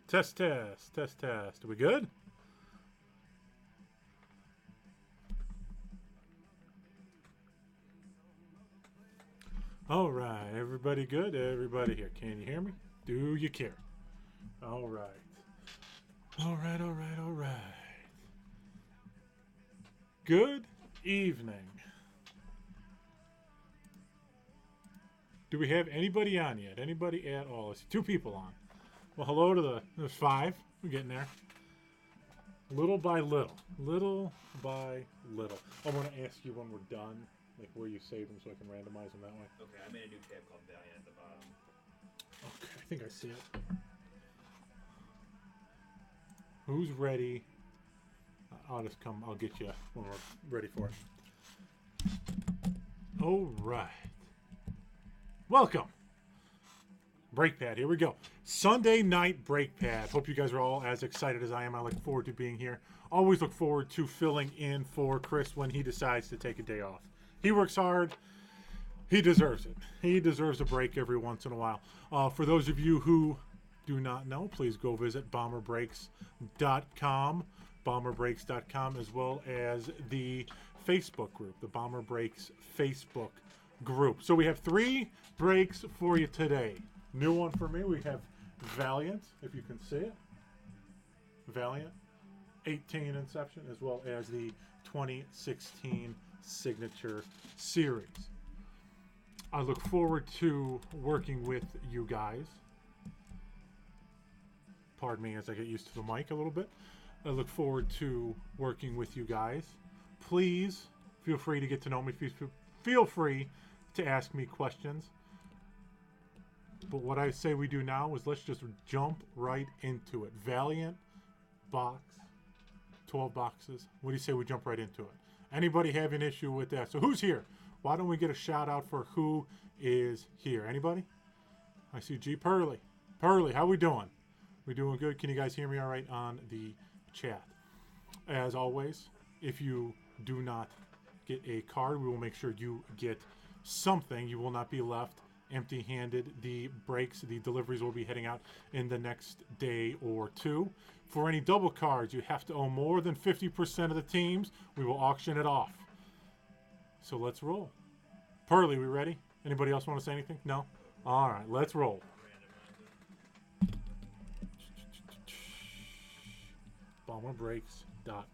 Test, test, test, test. Are we good? All right, everybody good? Everybody here. Can you hear me? Do you care? All right. All right, all right, all right. Good evening. Do we have anybody on yet? Anybody at all? I see 2 people on. Well, hello to there's 5. We're getting there. Little by little. Little by little. I want to ask you when we're done, like where you save them so I can randomize them that way. Okay, I made a new tab called Valiant at the bottom. Okay, I think I see it. Who's ready? I'll just come. I'll get you when we're ready for it. All right. Welcome. Break pad. Here we go. Sunday night break pad. Hope you guys are all as excited as I am. I look forward to being here. Always look forward to filling in for Chris when he decides to take a day off. He works hard. He deserves it. He deserves a break every once in a while. For those of you who do not know, please go visit bomberbreaks.com, bomberbreaks.com, as well as the Facebook group, the Bomber Breaks Facebook group. So we have 3 breaks for you today. New one for me, we have Valiant, if you can see it. Valiant, 18 Inception, as well as the 2016 Signature Series. I look forward to working with you guys. Pardon me as I get used to the mic a little bit. I look forward to working with you guys. Please feel free to get to know me. Feel free to ask me questions. But what I say we do now is let's just jump right into it. Valiant box, 12 boxes. What do you say we jump right into it? Anybody have an issue with that? So who's here? Why don't we get a shout out for who is here? Anybody? I see G. Pearly. Pearly, how we doing? We doing good? Can you guys hear me all right on the chat? As always, if you do not get a card, we will make sure you get something. You will not be left empty-handed. The breaks, the deliveries will be heading out in the next day or 2. For any double cards, you have to own more than 50% of the teams. We will auction it off. So let's roll. Pearly, we ready? Anybody else want to say anything? No? All right, let's roll. Bomberbreaks.com.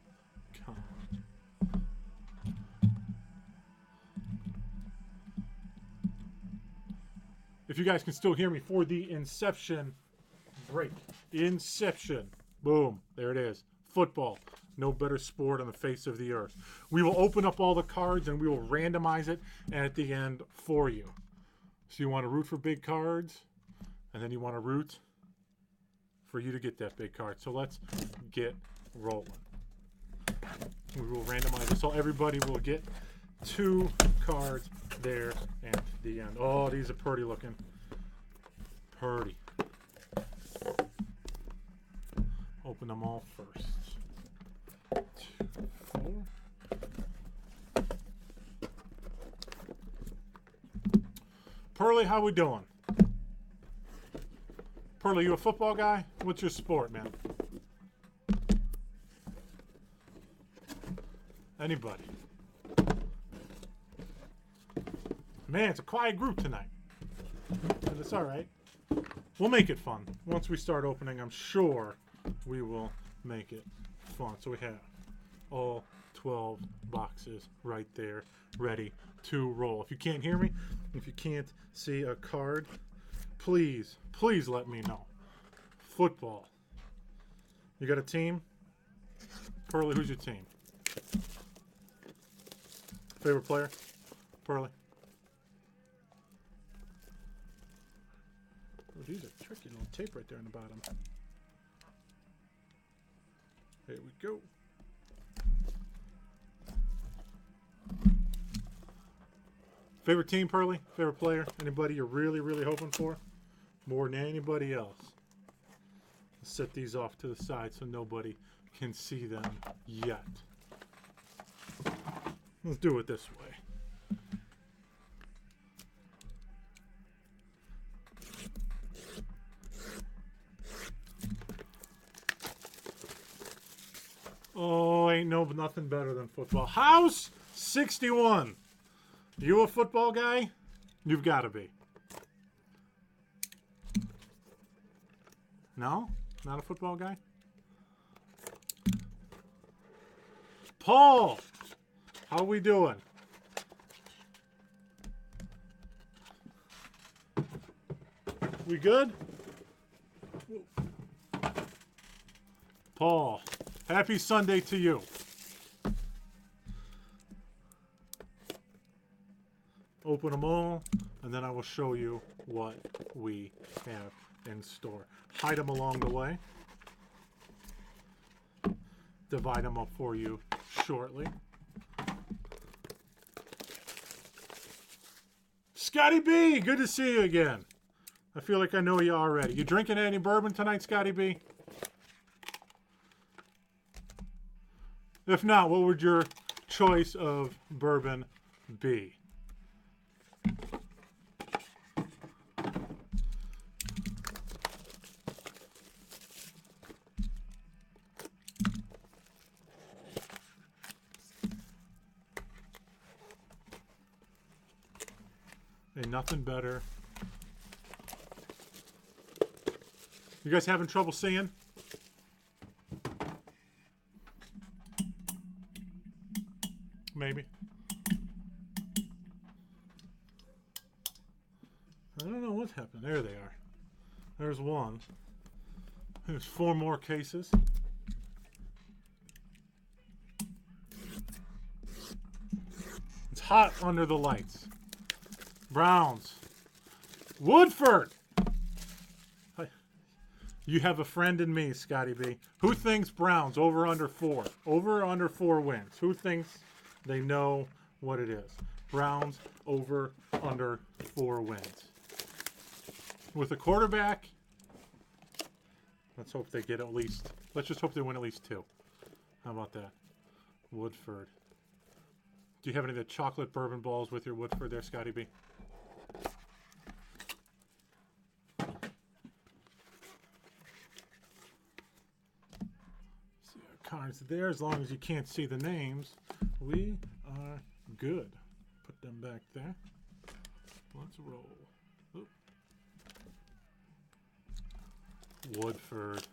If you guys can still hear me for the Inception break. Inception. Boom. There it is. Football. No better sport on the face of the earth. We will open up all the cards and we will randomize it at the end for you. So you want to root for big cards, and then you want to root for you to get that big card. So let's get rolling. We will randomize it so everybody will get 2 cards there at the end. Oh, these are pretty looking. Pretty. Open them all first. 2, 4. Pearly, how we doing? Pearly, you a football guy? What's your sport, man? Anybody? Man, it's a quiet group tonight. But it's all right. We'll make it fun. Once we start opening, I'm sure we will make it fun. So we have all 12 boxes right there, ready to roll. If you can't hear me, if you can't see a card, please let me know. Football. You got a team? Pearly, who's your team? Favorite player? Pearly. Oh, these are tricky. Little tape right there on the bottom. There we go. Favorite team, Pearly? Favorite player? Anybody you're really, really hoping for? More than anybody else. Let's set these off to the side so nobody can see them yet. Let's do it this way. ain't nothing better than football. House 61. You a football guy? You've got to be. No? Not a football guy? Paul! How we doing? We good? Paul, happy Sunday to you. Open them all, and then I will show you what we have in store. Hide them along the way. Divide them up for you shortly. Scotty B, good to see you again. I feel like I know you already. You drinking any bourbon tonight, Scotty B? If not, what would your choice of bourbon be? Ain't nothing better. You guys having trouble seeing? Maybe. I don't know what's happening. There they are. There's one. There's 4 more cases. It's hot under the lights. Browns. Woodford! You have a friend in me, Scotty B. Who thinks Browns over under 4? Over under 4 wins. Who thinks they know what it is? Browns over under 4 wins. With a quarterback, let's hope they get at least, let's just hope they win at least 2. How about that? Woodford. Do you have any of the chocolate bourbon balls with your Woodford there, Scotty B? Cards there. As long as you can't see the names, we are good. Put them back there. Let's roll. Oop. Woodford.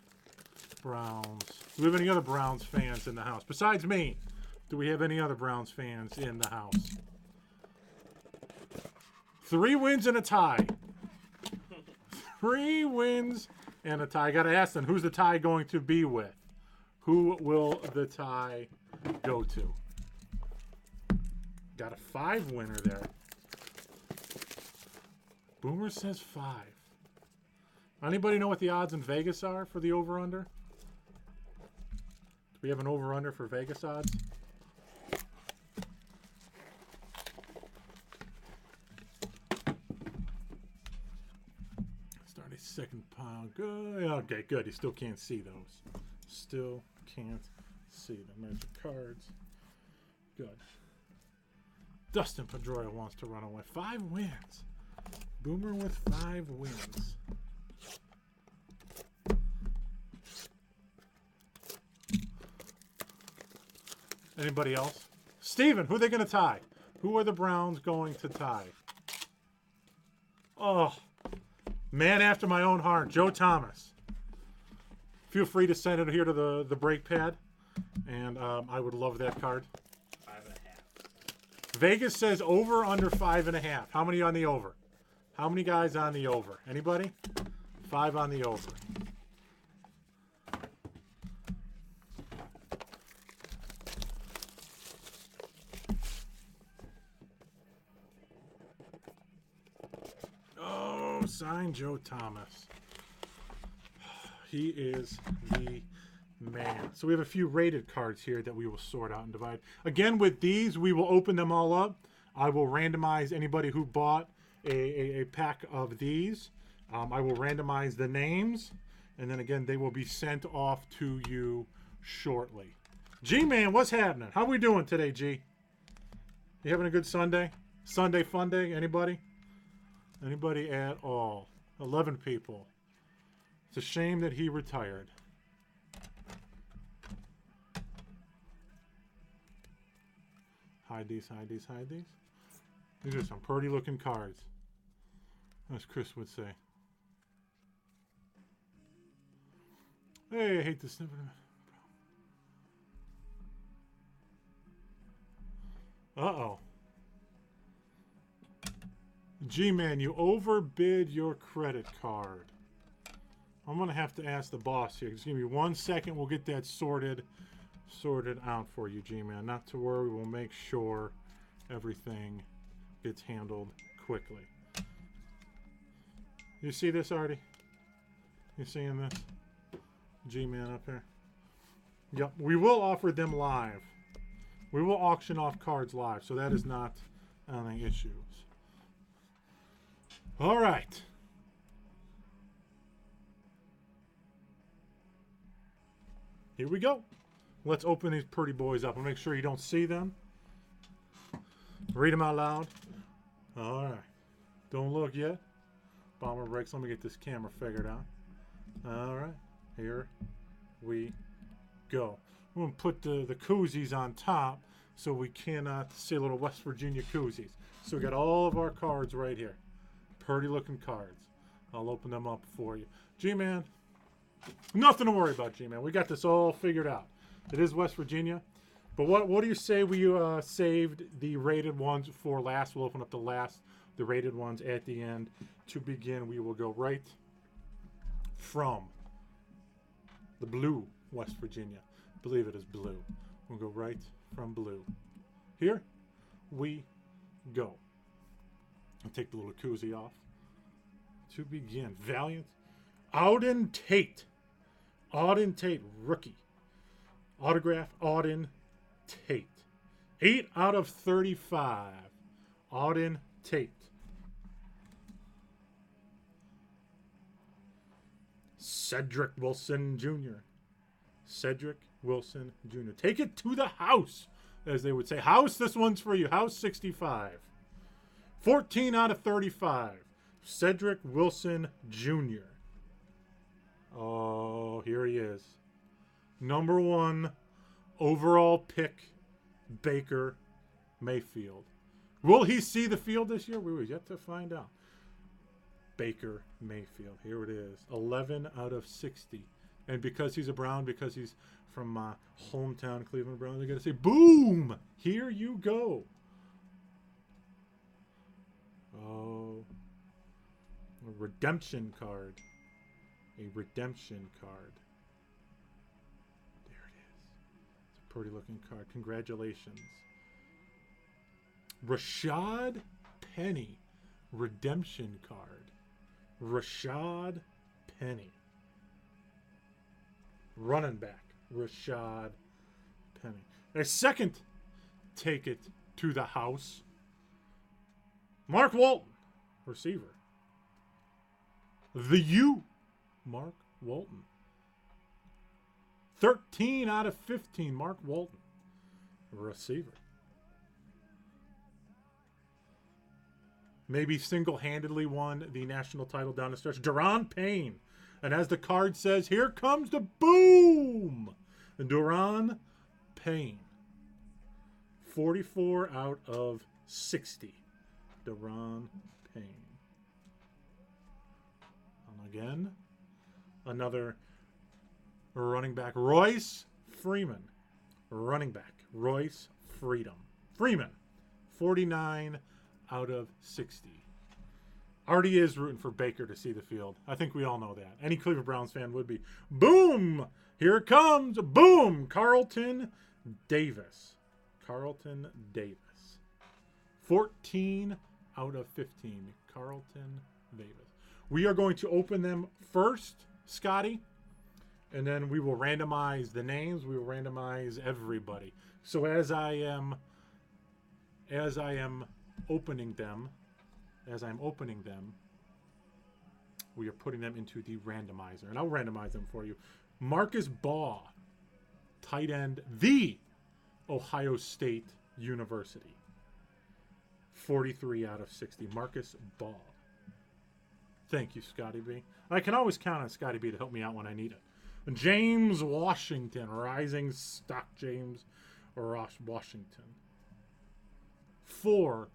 Browns. Do we have any other Browns fans in the house? Besides me, do we have any other Browns fans in the house? 3 wins and a tie. 3 wins and a tie. I got to ask them, who's the tie going to be with? Who will the tie go to? Got a 5 winner there. Boomer says 5. Anybody know what the odds in Vegas are for the over-under? Do we have an over-under for Vegas odds? Start a second pile. Good. Okay, good. You still can't see those. Still can't see them. There's the cards. Good. Dustin Pedroia wants to run away. 5 wins. Boomer with 5 wins. Anybody else? Steven, who are they going to tie? Who are the Browns going to tie? Oh, man after my own heart, Joe Thomas. Feel free to send it here to the break pad, and I would love that card. 5.5. Vegas says over under 5.5. How many on the over? How many guys on the over? Anybody? 5 on the over. Oh, sign Joe Thomas. He is the man. So we have a few rated cards here that we will sort out and divide. Again, with these, we will open them all up. I will randomize anybody who bought a pack of these. I will randomize the names. And then again, they will be sent off to you shortly. G-Man, what's happening? How we doing today, G? You having a good Sunday? Sunday fun day? Anybody? Anybody at all? 11 people. It's a shame that he retired. Hide these, hide these, hide these. These are some pretty looking cards, as Chris would say. Hey, I hate this. Uh-oh. G-Man, you overbid your credit card. I'm going to have to ask the boss here. Just give me 1 second. We'll get that sorted out for you, G-Man. Not to worry. We'll make sure everything gets handled quickly. You see this, Artie? You seeing this? G-Man up here? Yep. We will offer them live. We will auction off cards live, so that is not any issues. All right. Here we go. Let's open these pretty boys up and make sure you don't see them. Read them out loud. All right. Don't look yet. Bomber breaks. Let me get this camera figured out. All right. Here we go. I'm going to put the koozies on top so we cannot see little West Virginia koozies. So we got all of our cards right here. Pretty looking cards. I'll open them up for you. G-Man, nothing to worry about, G-Man. We got this all figured out. It is West Virginia. But what do you say we saved the rated ones for last? We'll open up the rated ones at the end. To begin, we will go right from the blue West Virginia. I believe it is blue. We'll go right from blue. Here we go. I'll take the little koozie off. To begin, Valiant. Auden Tate. Auden Tate, rookie. Autograph, Auden Tate. 8 out of 35. Auden Tate. Cedric Wilson Jr. Cedric Wilson Jr. Take it to the house, as they would say. House, this one's for you. House 65. 14 out of 35. Cedric Wilson Jr. Oh, here he is. Number 1 overall pick, Baker Mayfield. Will he see the field this year? We were yet to find out. Baker Mayfield. Here it is. 11 out of 60. And because he's a Brown, because he's from my hometown, Cleveland Browns, they're going to say, boom! Here you go. Oh. A redemption card. A redemption card. There it is. It's a pretty looking card. Congratulations. Rashad Penny. Redemption card. Rashad Penny. Running back. Rashad Penny. A second take it to the house. Mark Walton. Receiver. The U. Mark Walton. 13 out of 15. Mark Walton. Receiver. Maybe single-handedly won the national title down the stretch. Daron Payne. And as the card says, here comes the boom! Daron Payne. 44 out of 60. Daron Payne. And again, another running back. Royce Freeman. Running back. Royce Freeman. 49 out of 60. Artie is rooting for Baker to see the field. I think we all know that. Any Cleveland Browns fan would be. Boom! Here it comes. Boom! Carlton Davis. Carlton Davis. 14 out of 15. Carlton Davis. We are going to open them first, Scotty, and then we will randomize the names. We will randomize everybody. So as I am opening them, we are putting them into the randomizer, and I'll randomize them for you. Marcus Baugh, tight end, the Ohio State University. 43 out of 60. Marcus Baugh. Thank you, Scotty B. I can always count on Scotty B to help me out when I need it. James Washington, Rising Stock James Washington. 4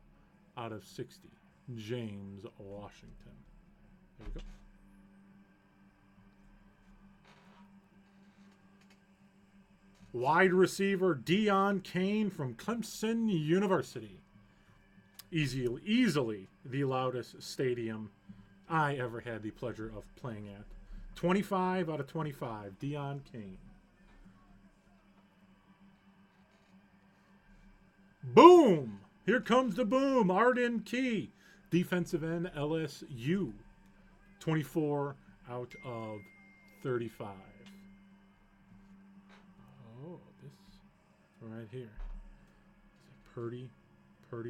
out of 60. James Washington. There we go. Wide receiver Deion Kane from Clemson University. Easily the loudest stadium I ever had the pleasure of playing at. 25 out of 25. Deion Kane. Boom! Here comes the boom. Arden Key. Defensive end LSU. 24 out of 35. Oh, this right here. It's a pretty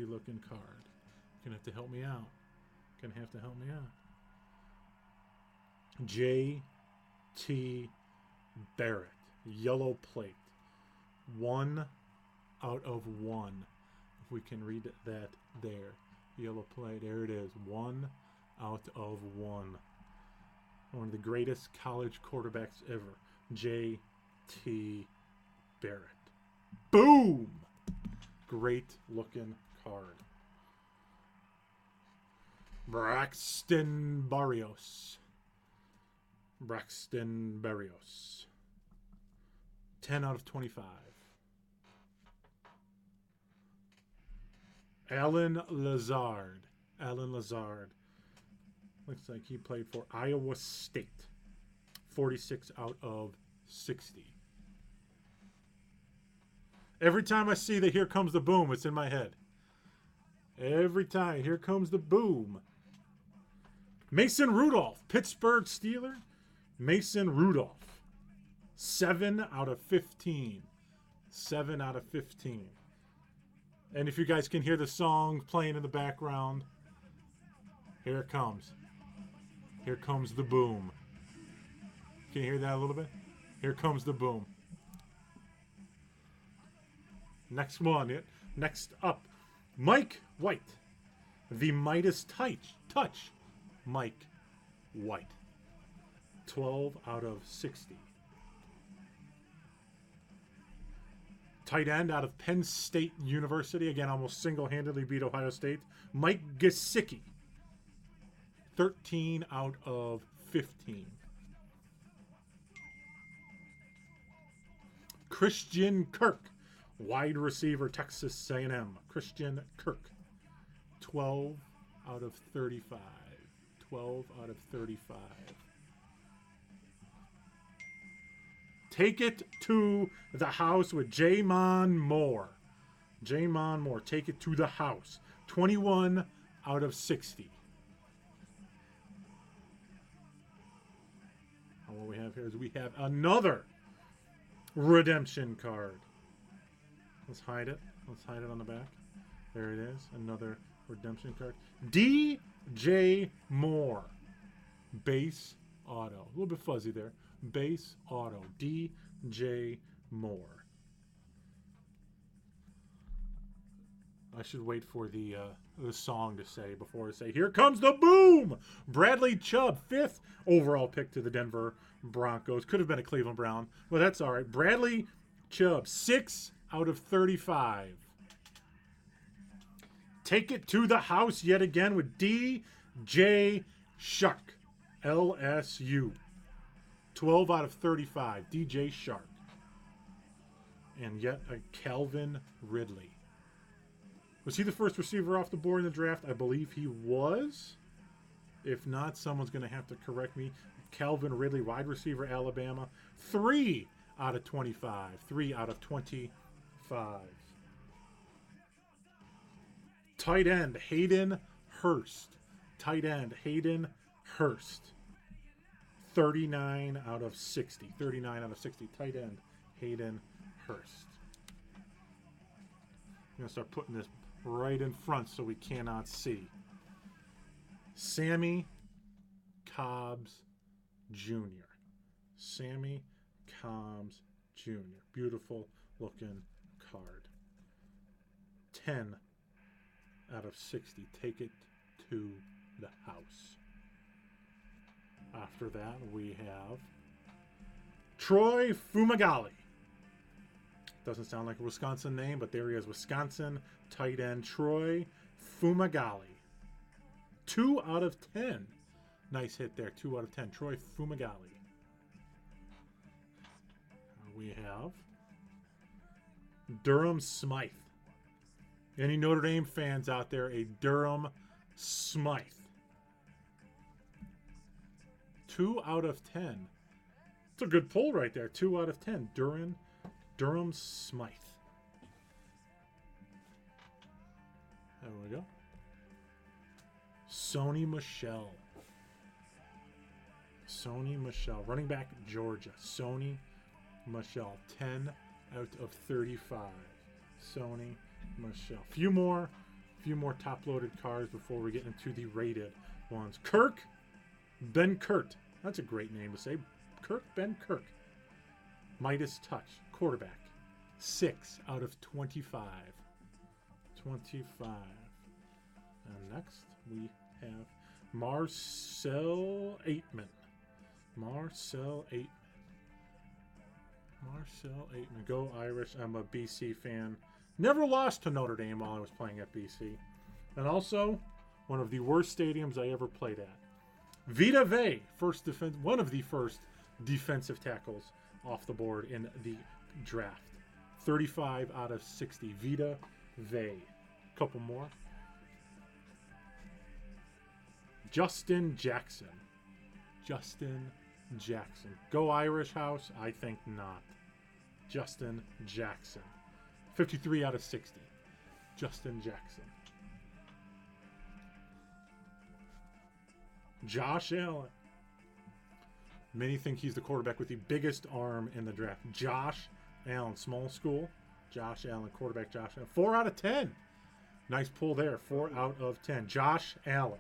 looking card. You're going to have to help me out. J.T. Barrett. Yellow plate. 1 out of 1. If we can read that there. Yellow plate. There it is. 1 out of 1. One of the greatest college quarterbacks ever. J.T. Barrett. Boom! Great looking card. Braxton Berrios. 10 out of 25. Alan Lazard. Looks like he played for Iowa State. 46 out of 60. Every time I see that here comes the boom, it's in my head. Every time, here comes the boom. Mason Rudolph, Pittsburgh Steeler. Mason Rudolph. 7 out of 15. 7 out of 15. And if you guys can hear the song playing in the background, here it comes. Here comes the boom. Can you hear that a little bit? Here comes the boom. Next one. Next up, Mike White. The Midas touch. Mike White. 12 out of 60. Tight end out of Penn State University. Again, almost single-handedly beat Ohio State. Mike Gesicki. 13 out of 15. Christian Kirk. Wide receiver, Texas A&M. Christian Kirk. 12 out of 35. 12 out of 35. Take it to the house with Jamon Moore. Jamon Moore. Take it to the house. 21 out of 60. And what we have here is we have another redemption card. Let's hide it. Let's hide it on the back. There it is. Another redemption card. DJ Moore. Base auto. A little bit fuzzy there. Base auto. DJ Moore. I should wait for the song to say before I say, here comes the boom! Bradley Chubb, 5th overall pick to the Denver Broncos. Could have been a Cleveland Brown, but that's all right. Bradley Chubb, 6 out of 35. Take it to the house yet again with DJ Shark. LSU. 12 out of 35. DJ Shark. And yet a Calvin Ridley. Was he the first receiver off the board in the draft? I believe he was. If not, someone's going to have to correct me. Calvin Ridley, wide receiver, Alabama. 3 out of 25. 3 out of 25. Tight end, Hayden Hurst. Tight end, Hayden Hurst. 39 out of 60. 39 out of 60. Tight end, Hayden Hurst. I'm going to start putting this right in front so we cannot see. Sammy Cobbs Jr. Sammy Cobbs Jr. Beautiful looking card. 10 out of 60. Take it to the house. After that, we have Troy Fumagalli. Doesn't sound like a Wisconsin name, but there he is. Wisconsin tight end Troy Fumagalli. 2 out of 10. Nice hit there. 2 out of 10. Troy Fumagalli. We have Durham Smythe. Any Notre Dame fans out there, a Durham Smythe. 2 out of 10. It's a good pull right there. 2 out of 10. Durham Smythe. There we go. Sony Michel. Sony Michel. Running back, Georgia. Sony Michel. 10 out of 35. Sony Michel. Few more top-loaded cards before we get into the rated ones. Kirk Ben Kurt. That's a great name to say. Kirk Ben Kirk. Midas Touch. Quarterback. 6 out of 25. 25. And next we have Marcel Aitman. Marcel Aitman. Go Irish. I'm a BC fan. Never lost to Notre Dame while I was playing at BC. And also, one of the worst stadiums I ever played at. Vita Vea, one of the first defensive tackles off the board in the draft. 35 out of 60. Vita Vea. Couple more. Justin Jackson. Go Irish House? I think not. Justin Jackson. 53 out of 60. Justin Jackson. Josh Allen. Many think he's the quarterback with the biggest arm in the draft. Josh Allen, small school. Josh Allen, quarterback Josh Allen. 4 out of 10. Nice pull there. 4 out of 10. Josh Allen.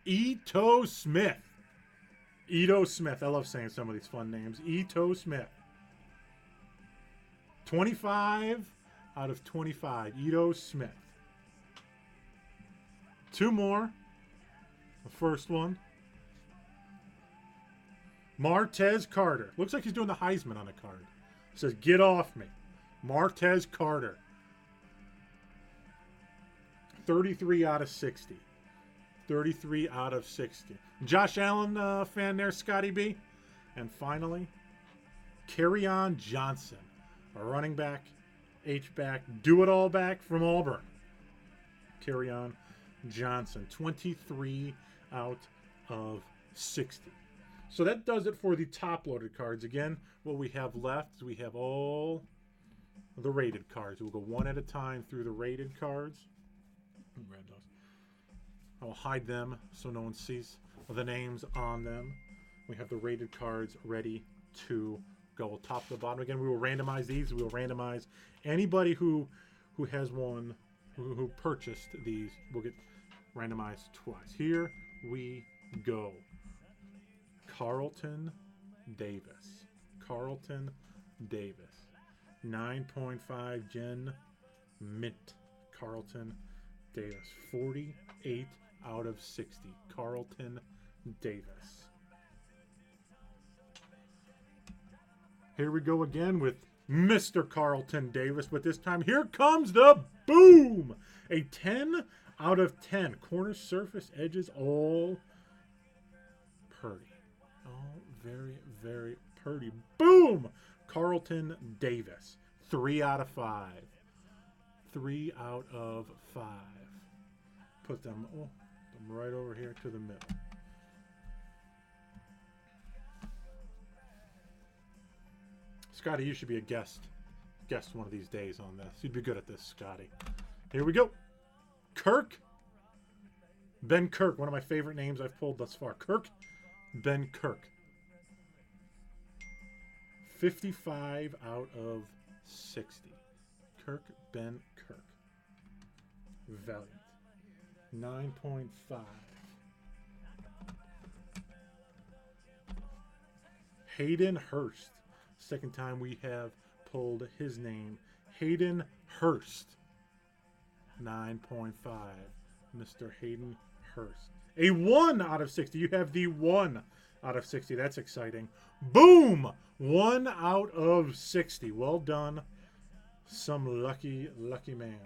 Ito Smith. Ito Smith. I love saying some of these fun names. Ito Smith. 25 out of 25. Ito Smith. 2 more. The first one. Martez Carter. Looks like he's doing the Heisman on the card. It says, get off me. Martez Carter. 33 out of 60. 33 out of 60. Josh Allen fan there, Scotty B. And finally, Kerryon Johnson, a running back, H-back, do-it-all back from Auburn. Kerryon Johnson, 23 out of 60. So that does it for the top-loaded cards. Again, what we have left is we have all the rated cards. We'll go one at a time through the rated cards. Grab those. I'll hide them so no one sees the names on them. We have the rated cards ready to go top to the bottom. Again, we will randomize these. We will randomize anybody who has one, who purchased these, will get randomized twice. Here we go. Carlton Davis. 9.5 Gen Mint. Carlton Davis. 48 out of 60. Carlton Davis. Here we go again with Mr. Carlton Davis, but this time here comes the boom! A 10 out of 10. Corner surface edges all purdy. All very, very purdy. Boom! Carlton Davis. 3 out of 5. 3 out of 5. Put them right over here to the middle. Scotty, you should be a guest one of these days on this. You'd be good at this, Scotty. Here we go. Kirk Ben Kirk, one of my favorite names I've pulled thus far. Kirk Ben Kirk. 55 out of 60. Kirk Ben Kirk. Valiant. 9.5. Hayden Hurst. Second time we have pulled his name. Hayden Hurst. 9.5. Mr. Hayden Hurst. A 1 out of 60. You have the 1 out of 60. That's exciting. Boom! 1 out of 60. Well done. Some lucky, lucky man.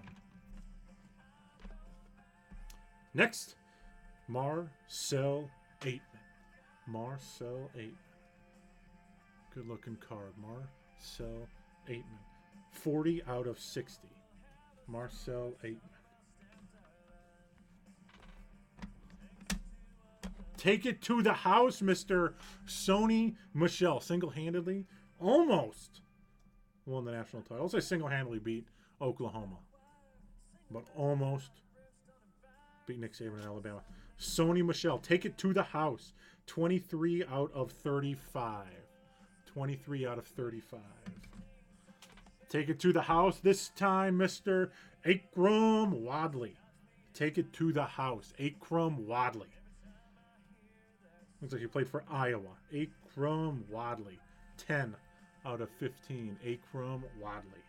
Next, Marcel Aitman. Marcel Aitman. Good looking card. Marcel Aitman. 40 out of 60. Marcel Aitman. Take it to the house, Mr. Sony Michel. Single-handedly, almost won the national title. I'll say single-handedly beat Oklahoma. But almost beat Nick Saban in Alabama. Sony Michel, take it to the house. 23 out of 35. 23 out of 35. Take it to the house. This time, Mr. Akrum Wadley. Take it to the house. Akrum Wadley. Looks like he played for Iowa. Akrum Wadley. 10 out of 15. Akrum Wadley.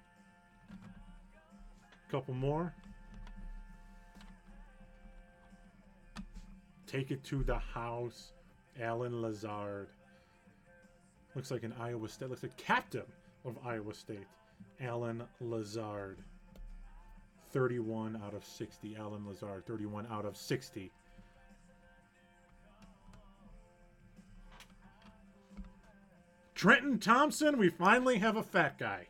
Couple more. Take it to the house. Alan Lazard. Looks like an Iowa State. Looks like captain of Iowa State. Alan Lazard. 31 out of 60. Alan Lazard. 31 out of 60. Trenton Thompson, we finally have a fat guy.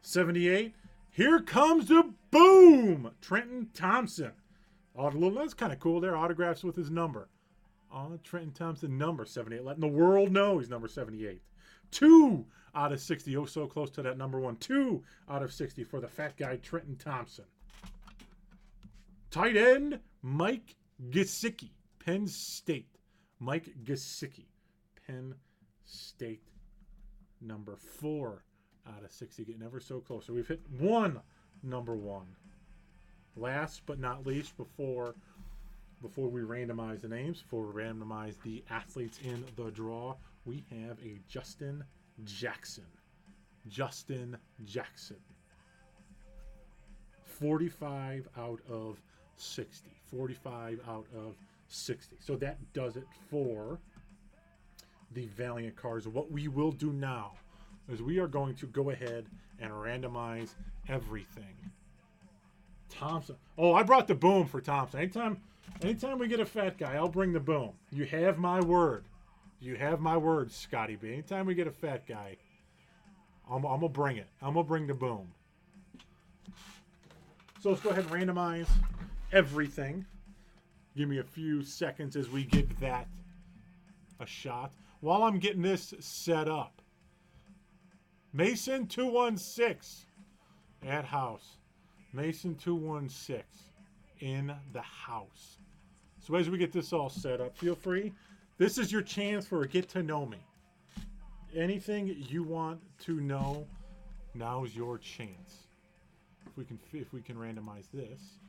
78. Here comes the boom! Trenton Thompson. Oh, that's kind of cool there. Autographs with his number. Oh, Trenton Thompson, number 78. Letting the world know he's number 78. 2 out of 60. Oh, so close to that number 1. 2 out of 60 for the fat guy, Trenton Thompson. Tight end, Mike Gesicki, Penn State. Mike Gesicki, Penn State, number 4 out of 60, getting ever so close. So we've hit one number 1. Last but not least, before we randomize the names, before we randomize the athletes in the draw, we have a Justin Jackson. Justin Jackson. 45 out of 60. 45 out of 60. So that does it for the Valiant cards. What we will do now is we are going to go ahead and randomize everything. Thompson. Oh, I brought the boom for Thompson. Anytime we get a fat guy, I'll bring the boom. You have my word. You have my word, Scotty B. Anytime we get a fat guy, I'm going to bring it. I'm going to bring the boom. So let's go ahead and randomize everything. Give me a few seconds as we give that a shot. While I'm getting this set up, Mason 216 at house. Mason 216 in the house. So as we get this all set up, feel free. This is your chance for a get to know me. Anything you want to know, now's your chance. If we can randomize this.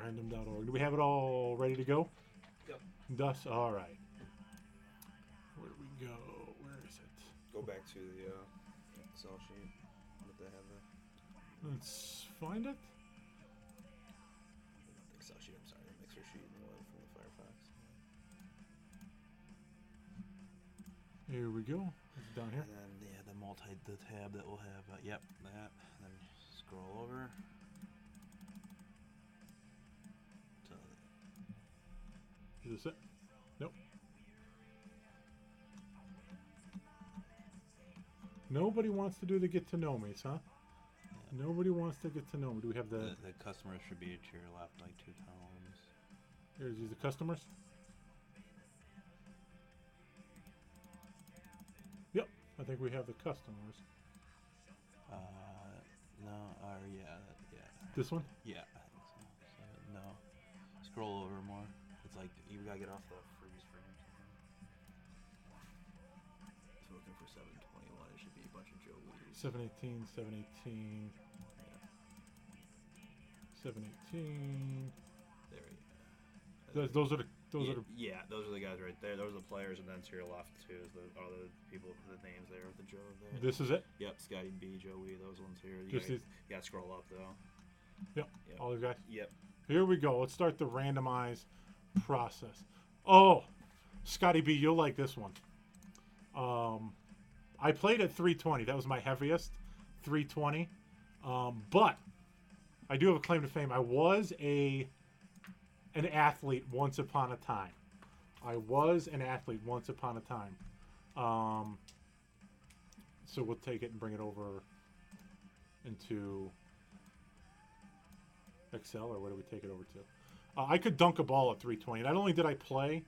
Random.org. Do we have it all ready to go? Yep. Thus, all right. Where do we go? Where is it? Go back to the Excel sheet that they have there. Let's find it. The Excel sheet, I'm sorry, the mixer sheet from the Firefox. Here we go. It's down here. And then the tab that will have yep, that. And then scroll over. Is this it? Nope. Nobody wants to do the get to know me's, huh? Yeah. Nobody wants to get to know me. Do we have the customers should be to your left, like 2 columns. Here's the customers. Yep, I think we have the customers. No, or yeah. This one? Yeah, I think so. No, scroll over more. It's like you gotta get off the freeze frame. So looking for 721, it should be a bunch of Joe Lees. 718, 718, 718. There we go. Those are the Yeah, those are the guys right there. Those are the players, and then to your left too is the other people, the names there with the Joe there. This is it? Yep, Scotty B, Joe Wee, those ones here. You Just gotta, you gotta scroll up though. Yep. Yep. All you guys. Yep. Here we go. Let's start the randomize process. Oh, Scotty B, you'll like this one. I played at 320. That was my heaviest, 320. But I do have a claim to fame. I was an athlete once upon a time. I was an athlete once upon a time. So we'll take it and bring it over into Excel, or where do we take it over to? I could dunk a ball at 320. Not only did I play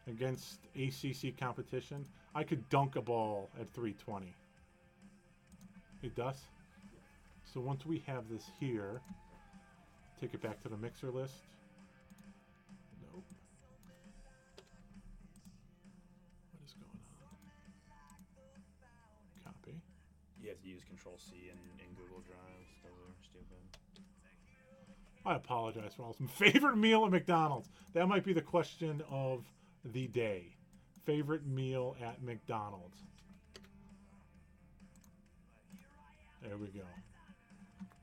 against ACC competition, I could dunk a ball at 320. It does? So once we have this here, take it back to the mixer list. Nope. What is going on? Copy. You have to use Control C in Google Drive. Those are stupid. I apologize for all some favorite meal at McDonald's. That might be the question of the day. Favorite meal at McDonald's. There we go.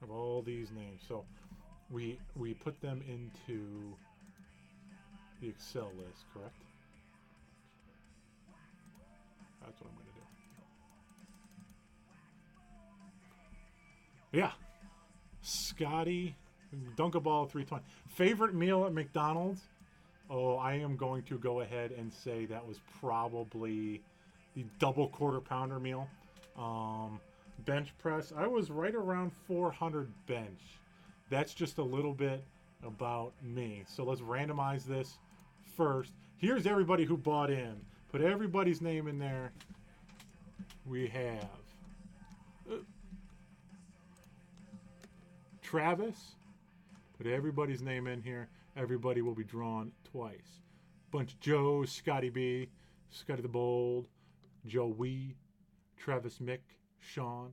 Of all these names, so we put them into the Excel list, correct? That's what I'm going to do. Yeah, Scotty, dunk a ball at 320. Favorite meal at McDonald's? Oh, I am going to go ahead and say that was probably the double quarter pounder meal. Bench press, I was right around 400 bench. That's just a little bit about me. So let's randomize this first. Here's everybody who bought in. Put everybody's name in there. We have Travis. Put everybody's name in here. Everybody will be drawn twice. Bunch of Joes, Scotty B, Scotty the Bold, Joey, Travis Mick, Sean,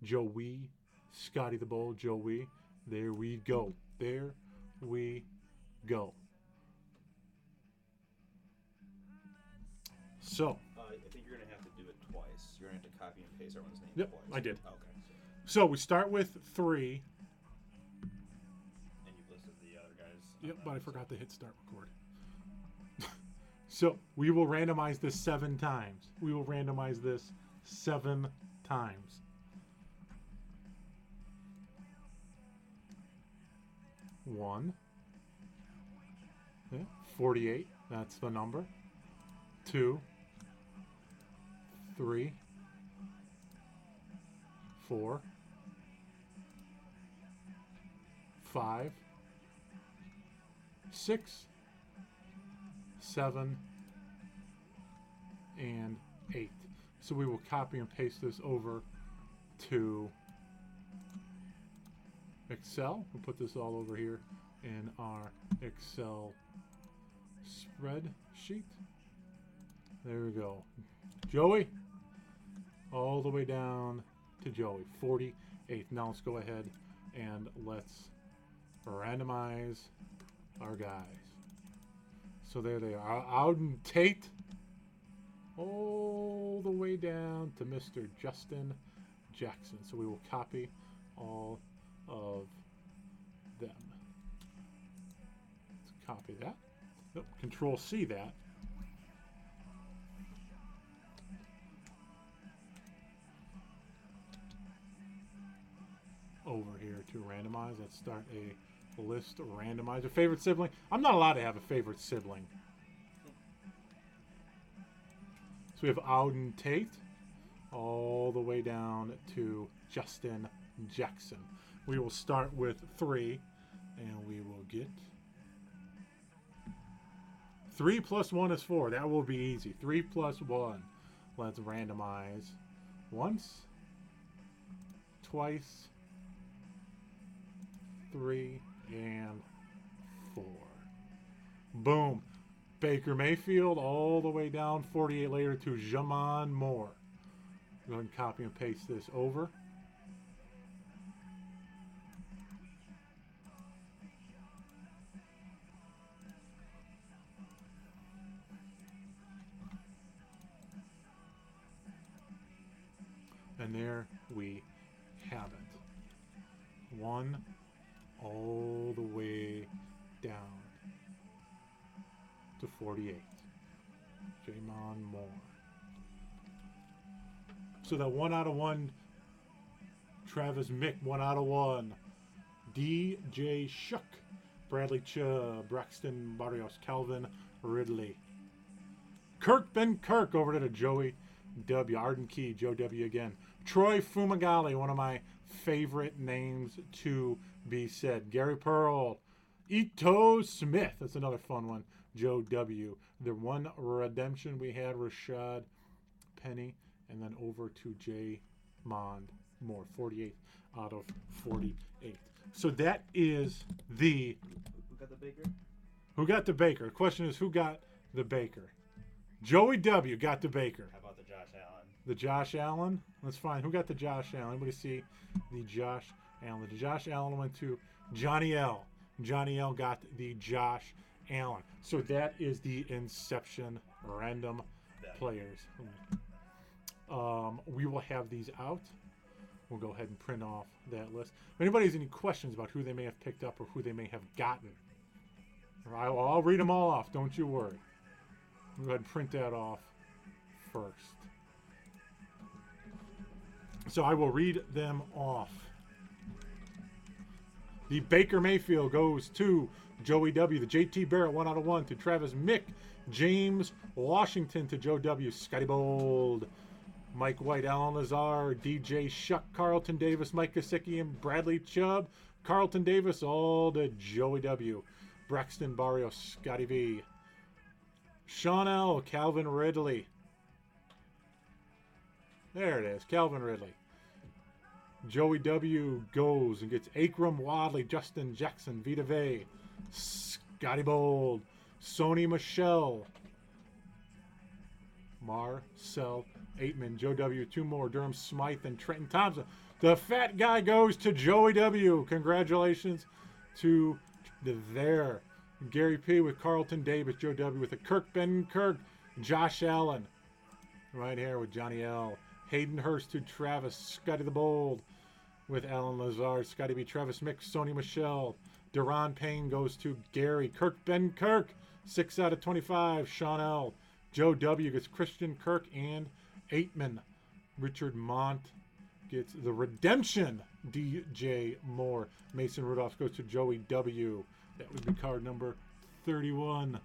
Joey, Scotty the Bold, Joey. There we go. There we go. So. I think you're going to have to do it twice. You're going to have to copy and paste everyone's name Yep, twice. I did. Okay. So we start with 3. And you've listed the other guys. Yep, but I forgot to hit start record. So we will randomize this 7 times. We will randomize this 7 times. 1. Yeah, 48. That's the number. 2. 3. 4. 5. 6. 7. And 8. So we will copy and paste this over to Excel. We'll put this all over here in our Excel spreadsheet. There we go. Joey, all the way down to Joey, 48. Now let's go ahead and let's randomize our guys. So there they are. Auden Tate, all the way down to Mr. Justin Jackson. So we will copy all of them. Let's copy that. Nope, Control C that. Over here to randomize. Let's start a list randomizer. Favorite sibling? I'm not allowed to have a favorite sibling. So we have Auden Tate all the way down to Justin Jackson. We will start with 3 and we will get 3 plus 1 is 4. That will be easy. 3 plus 1. Let's randomize once, twice, 3, and 4. Boom. Baker Mayfield all the way down 48 later to Jamon Moore. Go ahead and copy and paste this over. And there we have it. 1, all the way down to 48. Jamon Moore. So that 1 out of 1. Travis Mick, 1 out of 1. DJ Shook. Bradley Chubb. Braxton Barrios. Calvin Ridley. Kirk Ben Kirk over to the Joey W. Arden Key. Joe W. again. Troy Fumagalli, one of my favorite names to be said. Gary Pearl. Ito Smith. That's another fun one. Joe W. The one redemption we had, Rashad Penny. And then over to J. Mond Moore. 48 out of 48. So that is the... Who got the Baker? Who got the Baker? The question is, who got the Baker? Joey W. got the Baker. How about the Josh Allen? The Josh Allen? Let's find. Who got the Josh Allen? Anybody see the Josh Allen? The Josh Allen went to Johnny L. Johnny L got the Josh Allen. So that is the Inception random players. We will have these out. We'll go ahead and print off that list. If anybody has any questions about who they may have picked up or who they may have gotten, I'll read them all off. Don't you worry. We'll go ahead and print that off first. So I will read them off. The Baker Mayfield goes to Joey W. The JT Barrett 1 out of 1 to Travis Mick. James Washington to Joe W. Scotty Bold. Mike White, Alan Lazar, DJ Shuck, Carlton Davis, Mike Kosicki, and Bradley Chubb. Carlton Davis, all to Joey W. Braxton Barrios, Scotty V. Sean L., Calvin Ridley. There it is, Calvin Ridley. Joey W. goes and gets Akram Wadley, Justin Jackson, Vita Vey, Scotty Bold, Sony Michelle, Marcel Aitman, Joe W. 2 more, Durham Smythe, and Trenton Thompson. The fat guy goes to Joey W. Congratulations to there. Gary P. with Carlton Davis, Joe W. with a Kirk Ben Kirk, Josh Allen. Right here with Johnny L. Hayden Hurst to Travis, Scotty the Bold with Alan Lazard, Scotty B. Travis Mick, Sony Michelle. Deron Payne goes to Gary. Kirk Ben Kirk, 6 out of 25. Sean L. Joe W. gets Christian Kirk and Aitman. Richard Mont gets the redemption. DJ Moore. Mason Rudolph goes to Joey W. That would be card number 31.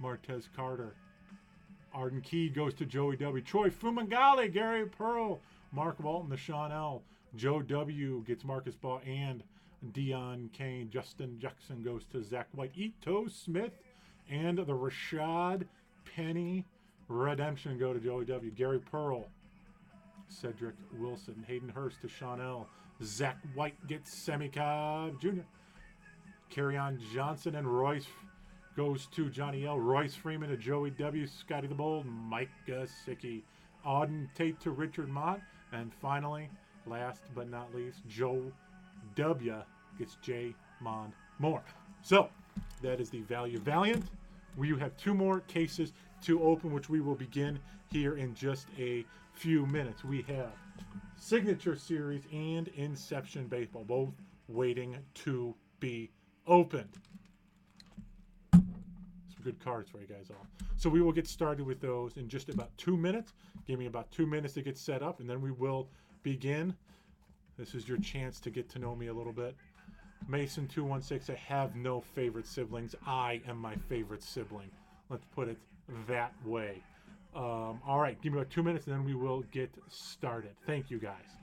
Martez Carter. Arden Key goes to Joey W. Troy Fumagalli, Gary Pearl, Mark Walton to Sean L. Joe W. gets Marcus Baugh and Dion Kane. Justin Jackson goes to Zach White. Ito Smith and the Rashad Penny redemption go to Joey W. Gary Pearl. Cedric Wilson. Hayden Hurst to Sean L. Zach White gets Semi Cobb Jr. Kerryon Johnson and Royce goes to Johnny L. Royce Freeman to Joey W. Scotty the Bold. Mike Gesicki. Auden Tate to Richard Mott. And finally, last but not least, Joe W. gets J. Mond Moore. So, that is the value Valiant. We have 2 more cases to open, which we will begin here in just a few minutes. We have Signature Series and Inception Baseball, both waiting to be opened. Some good cards for you guys all. So we will get started with those in just about 2 minutes. Give me about 2 minutes to get set up, and then we will begin. This is your chance to get to know me a little bit. Mason 216, I have no favorite siblings. I am my favorite sibling. Let's put it that way. All right, give me about 2 minutes, and then we will get started. Thank you, guys.